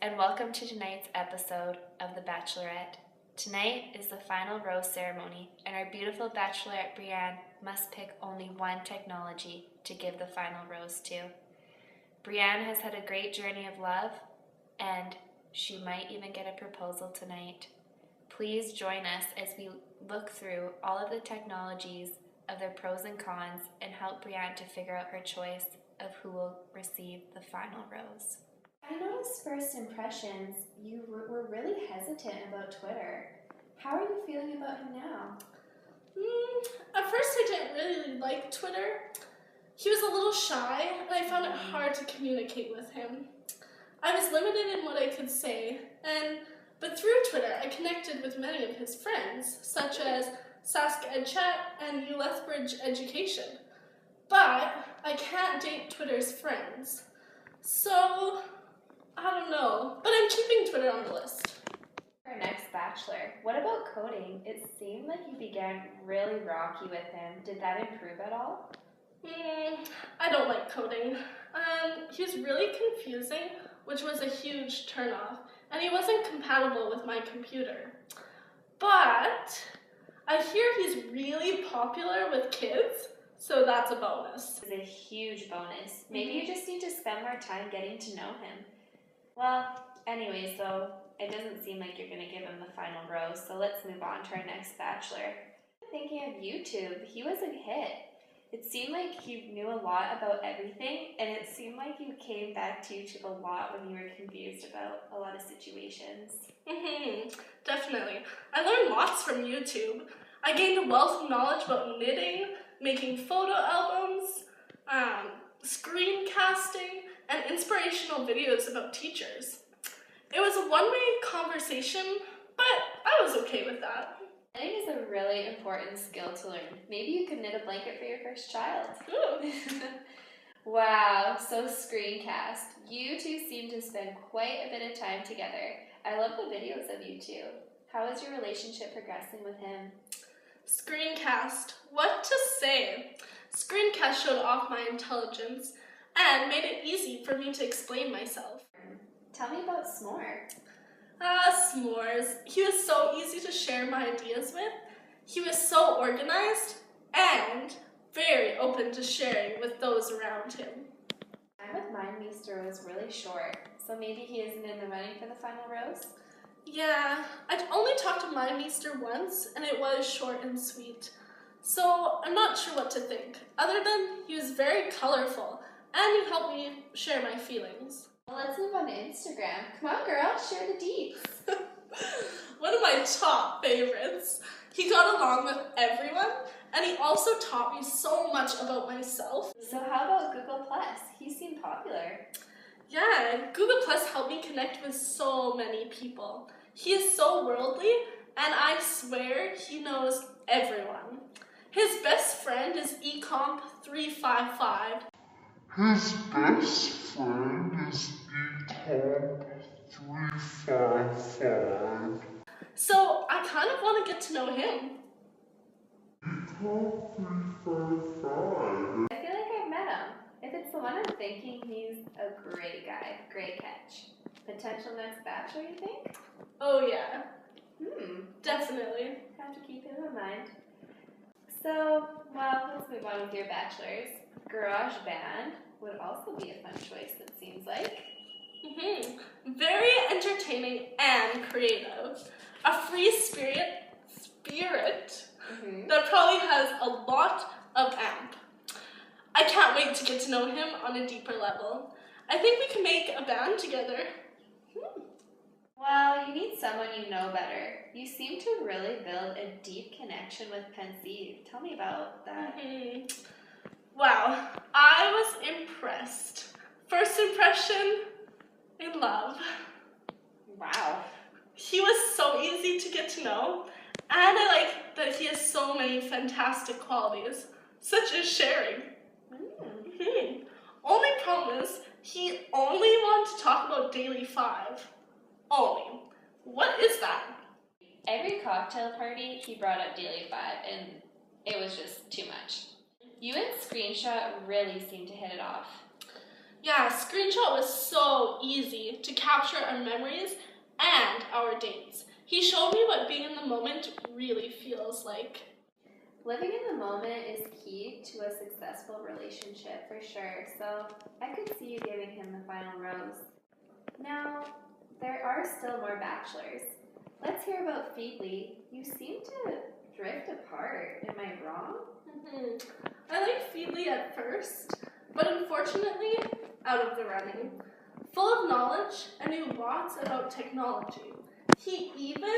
And welcome to tonight's episode of The Bachelorette. Tonight is the final rose ceremony, and our beautiful Bachelorette Brienne must pick only one technology to give the final rose to. Brienne has had a great journey of love, and she might even get a proposal tonight. Please join us as we look through all of the technologies of their pros and cons and help Brienne to figure out her choice of who will receive the final rose. I noticed first impressions, you were really hesitant about Twitter. How are you feeling about him now? At first I didn't really like Twitter. He was a little shy, and I found it hard to communicate with him. I was limited in what I could say, but through Twitter I connected with many of his friends, such as Sask EdChat and U Lethbridge Education. But I can't date Twitter's friends. So I don't know, but I'm keeping Twitter on the list. Our next bachelor, what about coding? It seemed like you began really rocky with him. Did that improve at all? I don't like coding. He was really confusing, which was a huge turnoff, and he wasn't compatible with my computer. But I hear he's really popular with kids, so that's a bonus. It's a huge bonus. Maybe you just need to spend more time getting to know him. Well, anyways though, it doesn't seem like you're going to give him the final rose, so let's move on to our next bachelor. Thinking of YouTube, he was a hit. It seemed like you knew a lot about everything, and it seemed like you came back to YouTube a lot when you were confused about a lot of situations. Definitely. I learned lots from YouTube. I gained a wealth of knowledge about knitting, making photo albums, screencasting, and inspirational videos about teachers. It was a one-way conversation, but I was okay with that. Knitting is a really important skill to learn. Maybe you could knit a blanket for your first child. Ooh. Wow, so screencast. You two seem to spend quite a bit of time together. I love the videos of you two. How is your relationship progressing with him? Screencast. What to say? Screencast showed off my intelligence and made it easy for me to explain myself. Tell me about S'more. S'mores. He was so easy to share my ideas with. He was so organized and very open to sharing with those around him. Time with Mindmeister was really short, so maybe he isn't in the running for the final rose? Yeah, I'd only talked to Mindmeister once, and it was short and sweet. So I'm not sure what to think, other than he was very colorful, and he helped me share my feelings. Well, let's move on to Instagram. Come on, girl, share the deets. One of my top favorites. He got along with everyone, and he also taught me so much about myself. So how about Google+? He seemed popular. Yeah, Google Plus helped me connect with so many people. He is so worldly, and I swear he knows everyone. His best friend is ECMP 355. His best friend is ECMP 355. So I kind of want to get to know him. ECMP 355. I feel like I've met him. If it's the one I'm thinking, he's a great guy. Great catch. Potential next bachelor, you think? Oh yeah. Definitely. Have to keep him in mind. So, well, let's move on with your bachelors. Garage band would also be a fun choice, it seems like. Very entertaining and creative. a free spirit that probably has a lot of amp. I can't wait to get to know him on a deeper level. I think we can make a band together. Well, you need someone you know better. You seem to really build a deep connection with Penseve. Tell me about that. Wow, I was impressed. First impression, in love. Wow. He was so easy to get to know, and I like that he has so many fantastic qualities, such as sharing. Only problem is, he only wanted to talk about Daily 5. Only. What is that? Every cocktail party, he brought up Daily 5, and it was just too much. You and Screenshot really seemed to hit it off. Yeah, Screenshot was so easy to capture our memories and our dates. He showed me what being in the moment really feels like. Living in the moment is key to a successful relationship for sure, so I could see you giving him the final rose. Now, there are still more bachelors. Let's hear about Feedly. You seem to drift apart. Am I wrong? I liked Feedly at first, but unfortunately, out of the running. Full of knowledge and knew lots about technology. He even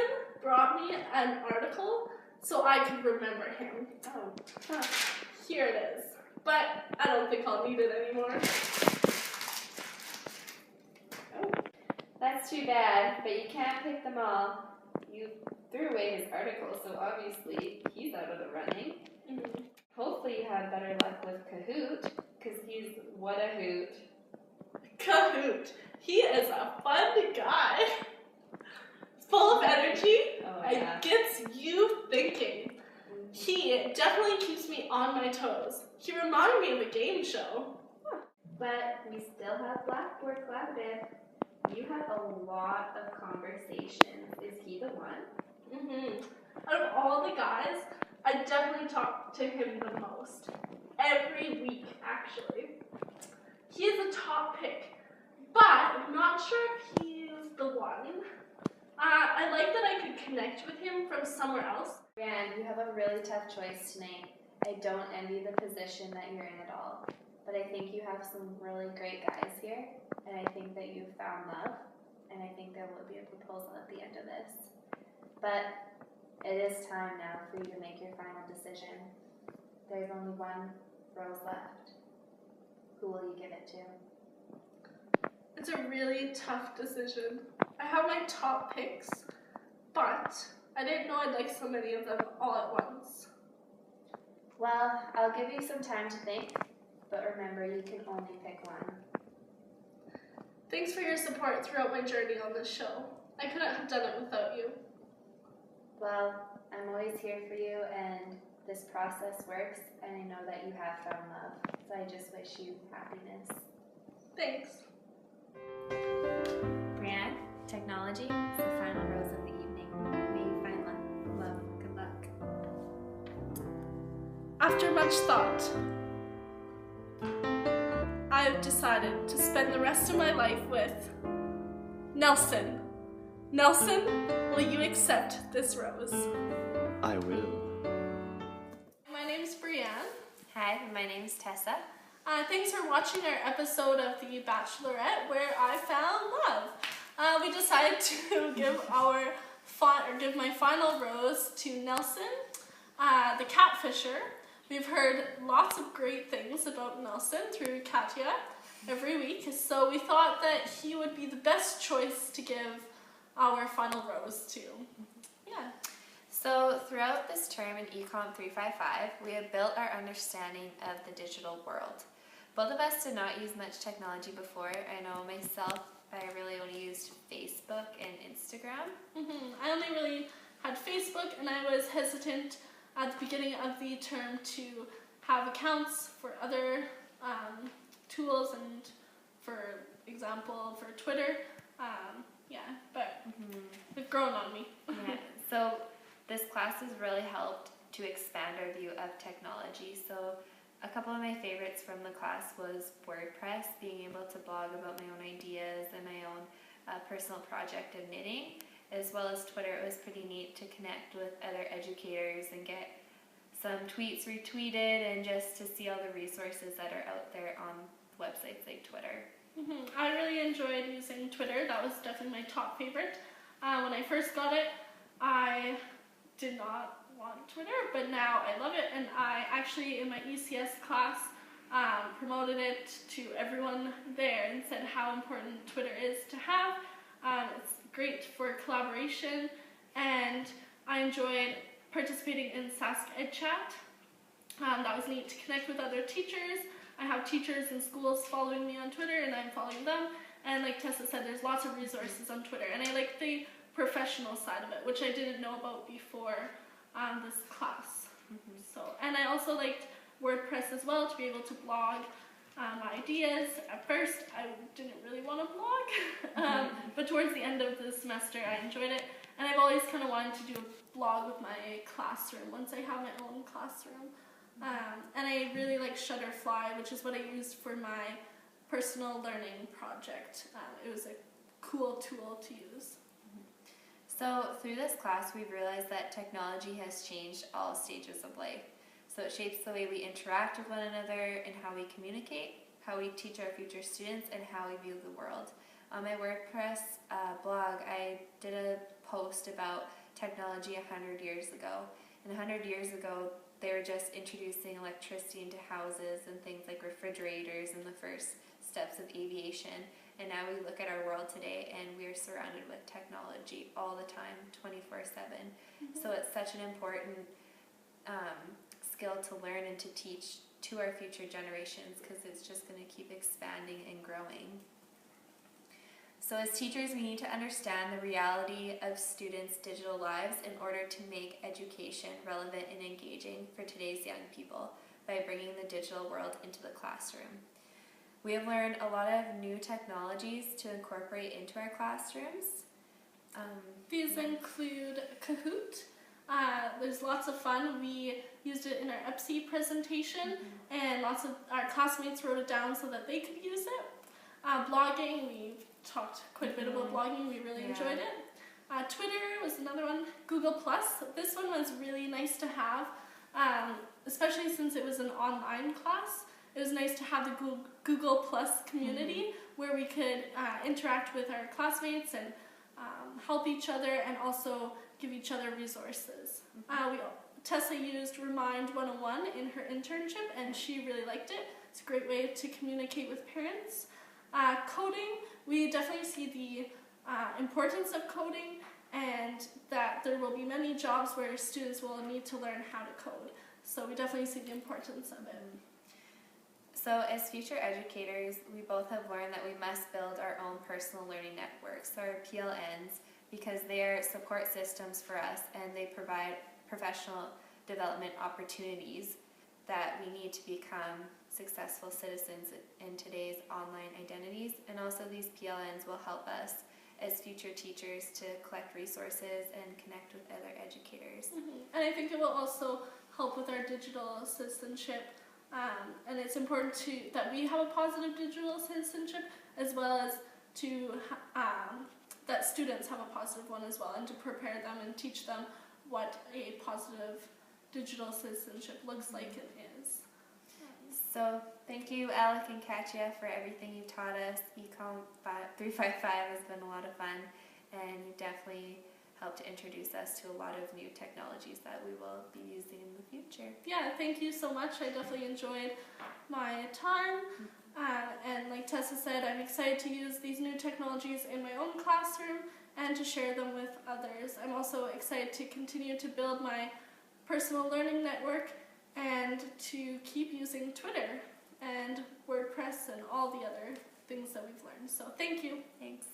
brought me an article so I could remember him. Here it is. But I don't think I'll need it anymore. That's too bad, but you can't pick them all. You threw away his article, so obviously he's out of the running. Hopefully you have better luck with Kahoot, because he's what a hoot. Kahoot. He is a fun guy. Full of energy and gets you thinking. He definitely keeps me on my toes. He reminded me of a game show. But we still have Blackboard Collaborative. You have a lot of conversations. Is he the one? Out of all the guys, I definitely talk to him the most. Every week, actually. He is a top pick, but I'm not sure if he's the one. I like that I could connect with him from somewhere else. Rand, you have a really tough choice tonight. I don't envy the position that you're in at all. But I think you have some really great guys here, and I think that you've found love, and I think there will be a proposal at the end of this. But it is time now for you to make your final decision. There's only one rose left. Who will you give it to? It's a really tough decision. I have my top picks, but I didn't know I'd like so many of them all at once. Well, I'll give you some time to think, but remember you can only pick one. Thanks for your support throughout my journey on this show. I couldn't have done it without you. Well, I'm always here for you, and this process works, and I know that you have found love, so I just wish you happiness. Thanks. Brianne, technology is the final rose of the evening. May you find love. Good luck. After much thought, I have decided to spend the rest of my life with Nelson. Nelson, will you accept this rose? I will. My name's Brianne. Hi, my name's Tessa. Thanks for watching our episode of The Bachelorette where I found love. We decided to give my final rose to Nelson, the catfisher. We've heard lots of great things about Nelson through Katya every week, so we thought that he would be the best choice to give our final rose to. Yeah. So throughout this term in Econ 355, we have built our understanding of the digital world. Both of us did not use much technology before. I know myself, I really only used Facebook and Instagram. I only really had Facebook, and I was hesitant at the beginning of the term to have accounts for other tools, and for example, for Twitter. But they've grown on me. Yeah. So this class has really helped to expand our view of technology. So a couple of my favorites from the class was WordPress, being able to blog about my own ideas and my own personal project of knitting. as well as Twitter. It was pretty neat to connect with other educators and get some tweets retweeted and just to see all the resources that are out there on websites like Twitter. I really enjoyed using Twitter. That was definitely my top favorite. When I first got it, I did not want Twitter, but now I love it, and I actually, in my ECS class, promoted it to everyone there and said how important Twitter is to have. It's great for collaboration, and I enjoyed participating in Sask EdChat. That was neat to connect with other teachers. I have teachers in schools following me on Twitter, and I'm following them. And like Tessa said, there's lots of resources on Twitter, and I like the professional side of it, which I didn't know about before this class. So, and I also liked WordPress as well, to be able to blog my ideas. At first, I didn't really want to blog, but towards the end of the semester, I enjoyed it. And I've always kind of wanted to do a blog with my classroom once I have my own classroom. And I really like Shutterfly, which is what I used for my personal learning project. It was a cool tool to use. So through this class, we've realized that technology has changed all stages of life. So it shapes the way we interact with one another and how we communicate, how we teach our future students, and how we view the world. On my WordPress blog, I did a post about technology 100 years ago. And 100 years ago, they were just introducing electricity into houses and things like refrigerators and the first steps of aviation. And now we look at our world today and we are surrounded with technology all the time, 24/7. So it's such an important skill to learn and to teach to our future generations, because it's just going to keep expanding and growing. So as teachers, we need to understand the reality of students' digital lives in order to make education relevant and engaging for today's young people by bringing the digital world into the classroom. We have learned a lot of new technologies to incorporate into our classrooms. These include Kahoot. There's lots of fun. We used it in our EPSI presentation, and lots of our classmates wrote it down so that they could use it. Blogging, we've talked quite a bit about blogging. We really enjoyed it. Twitter was another one. Google Plus. This one was really nice to have, especially since it was an online class. It was nice to have the Google Plus community where we could interact with our classmates and help each other, and also give each other resources. Tessa used Remind 101 in her internship, and she really liked it. It's a great way to communicate with parents. Coding, we definitely see the importance of coding, and that there will be many jobs where students will need to learn how to code. So we definitely see the importance of it. So as future educators, we both have learned that we must build our own personal learning networks, our PLNs, because they are support systems for us and they provide professional development opportunities that we need to become successful citizens in today's online identities. And also these PLNs will help us as future teachers to collect resources and connect with other educators. And I think it will also help with our digital citizenship. And it's important that we have a positive digital citizenship, as well as that students have a positive one as well, and to prepare them and teach them what a positive digital citizenship looks like and is. So thank you, Alec and Katya, for everything you've taught us. ECOM 355 has been a lot of fun, and you definitely helped to introduce us to a lot of new technologies that we will be using in the future. Yeah, thank you so much. I definitely enjoyed my time. And like Tessa said, I'm excited to use these new technologies in my own classroom and to share them with others. I'm also excited to continue to build my personal learning network and to keep using Twitter and WordPress and all the other things that we've learned. So thank you. Thanks.